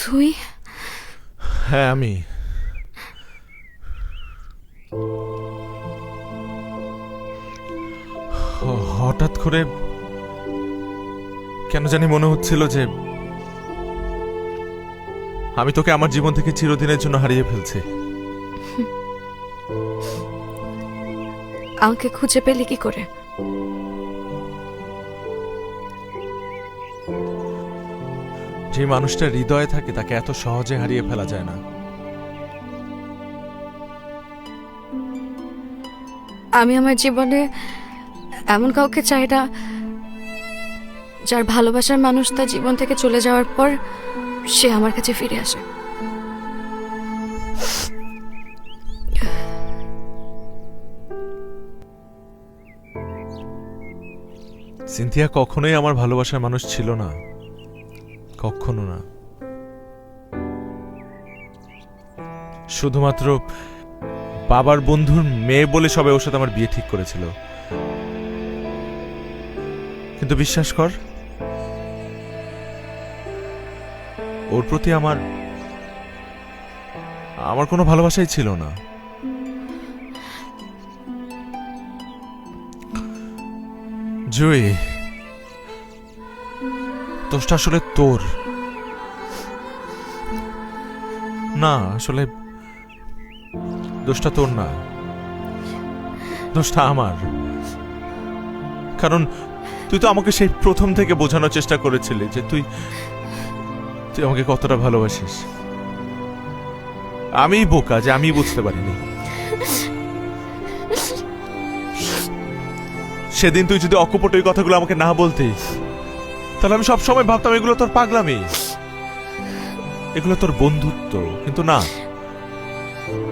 তুই? হ্যাঁ আমি। হঠাৎ করে কেন জানি মনে হচ্ছিল যে আমি তোকে আমার জীবন থেকে চিরদিনের জন্য হারিয়ে ফেলছি। আমাকে খুঁজে পেলি কি করে? যে মানুষটা হৃদয়ে থাকে তাকে এত সহজে হারিয়ে ফেলা যায় না। আমি আমার জীবনে এমন কাউকে চাই না যার ভালোবাসার মানুষ তার জীবন থেকে চলে যাওয়ার পর সে আমার কাছে ফিরে আসে। সিনথিয়া কখনোই আমার ভালোবাসার মানুষ ছিল না, কখনো না। শুধুমাত্র বাবার বন্ধুর মেয়ে বলে সবাই ওর সাথে আমার বিয়ে ঠিক করেছিল। কিন্তু বিশ্বাস কর, ওর প্রতি আমার কোনো ভালোবাসাই ছিল না। জুই, দোষটা আসলে তোর না। আসলে দোষটা তোর না, দোষটা আমার। কারণ তুই তো আমাকে সেই প্রথম থেকে বোঝানোর চেষ্টা করেছিলি যে তুই আমাকে কতটা ভালোবাসিস। আমি বোকা যে আমি বুঝতে পারিনি। সেদিন তুই যদি অকপট ওই কথাগুলো আমাকে না বলতিস, তাহলে আমি সবসময় ভাবতাম এগুলো তোর পাগলামি, এগুলো তোর বন্ধুত্ব। কিন্তু না,